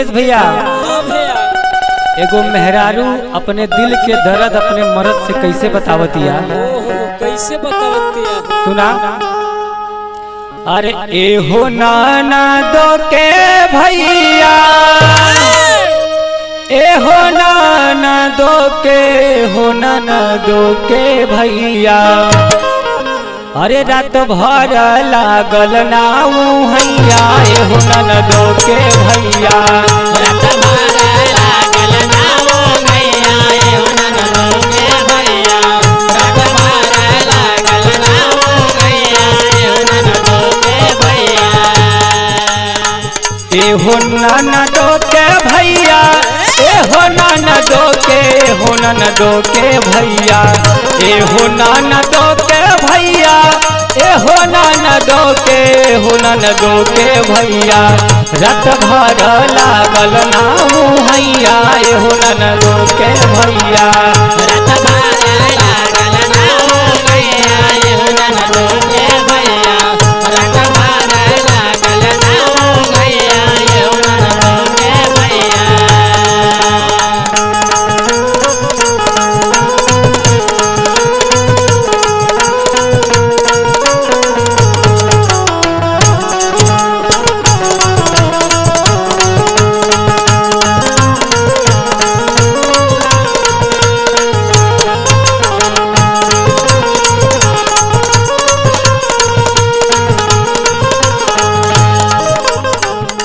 मुकेश भैया, एगो मेहरारू अपने दिल के दर्द अपने मर्द से कैसे बतावतिया? कैसे बतावतिया? सुना। अरे एहो नाना दो के भैया, एहो नाना दो के, हो नाना दो के भैया, अरे रात भर लागल नाऊ हैया, एहो नाना दो के भैया, रात भर लागल नाऊ हैया, एहो नाना दो के भैया, रात भर लागल नाऊ हैया, एहो नाना दो के भैया, एहो नाना दो के भैया, एहो नाना दो के, हो नाना दो के भैया, एहो नाना दो के भैया, एहो नाना दो के, हो नाना दो के भैया, रात भर लागल नाऊ हैया, एहो नाना दो के भैया, रात भर लागल नाऊ हैया, एहो नाना दो के भैया, रात भर लागल नाऊ हैया, एहो नाना दो के भैया।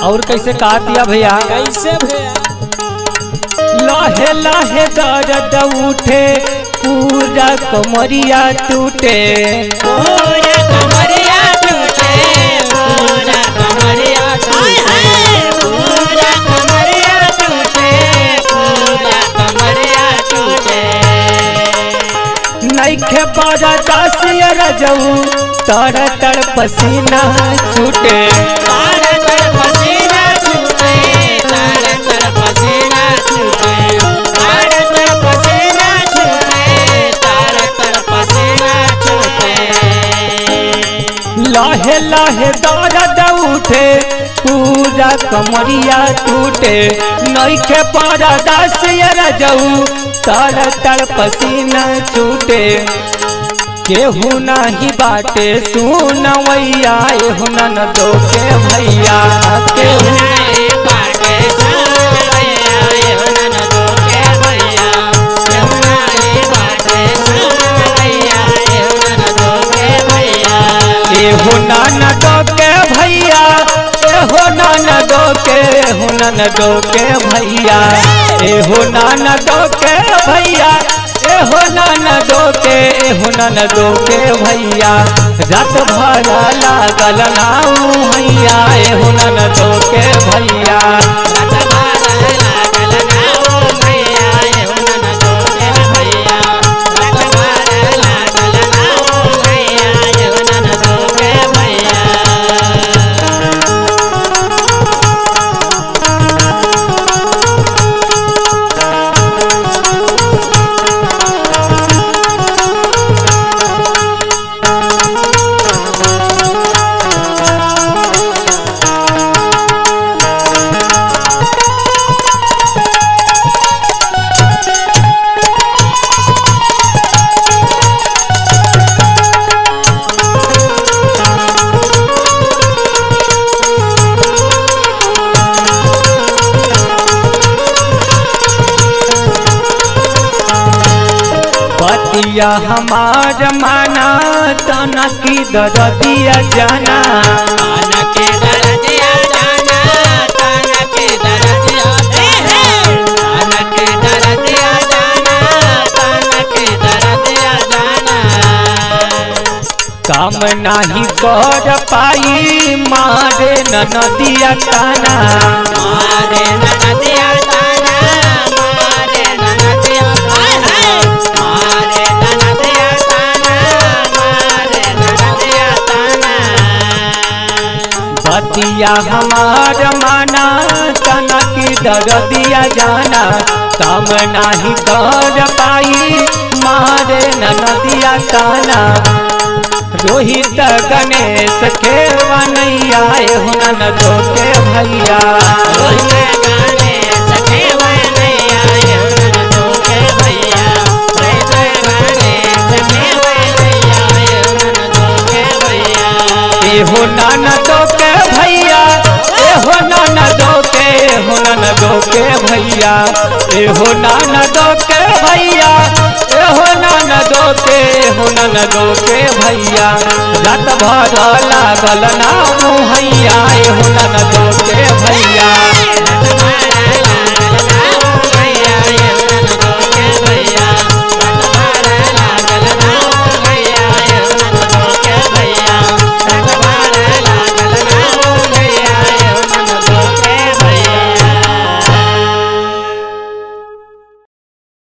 और कैसे कहा दिया भैया? कैसे भैया? लाहे लाहे दर्द उठे, पूरा कमरिया टूटे, पूरा कमरिया टूटे, पूरा कमरिया टूटे, पूरा कमरिया टूटे, पूरा कमरिया टूटे। नइखे बड़ा दासिया रजऊ, तर तर पसीना छूटे, तार तर पसीना छूटे, तार तर पसीना छूटे, तार तर पसीना छूटे, तार तर पसीना छूटे। लाहे लाहे दर्द उठे, पूरा कमरिया टूटे, नइखे बड़ा दासिया रजऊ, तर तर पसीना छूटे, केहू नाही बाटे सुनवैया, एहो नाना दो के भैया, केहू नहीं बाटे सुनवैया, एहो नाना दो के भैया, केहू नहीं बाटे सुनवैया, एहो नाना दो के भैया, एहो नाना दो के भैया, एहो नाना दो के, हो नाना दो के भैया, एहो नाना दो के भैया, एहो नाना दो के, एहो नाना दो के भैया, रात भर लागल नाऊ हैया, एहो नाना दो के भैया, रात भर लागल नाऊ हैया, एहो नाना दो के भैया, रात भर लागल नाऊ हैया, एहो नाना दो के भैया। बतिया हमार माना, तना की दरदिया जाना, ताना के दरदिया जाना, ताना के दरदिया ताना के दरदिया जाना, ताना के दरदिया जाना। काम नाही कर पाई, मारे ननदिया ताना, मारे ननदिया ताना, मारे ननदिया मारे ननदिया ताना, मारे ननदिया ताना। बतिया हमार माना, तना की दरदिया जाना, काम नाही कर पाई, मारे ननदिया ताना, रोहित गणेश के वनैया एहो ननदो के भैया एहो ननदो के भैया एहो ननदो के भैया एहो ननदो के भैया एहो ननदो के भैया रात भर लागल ना मुहैया एहो ननदो के भैया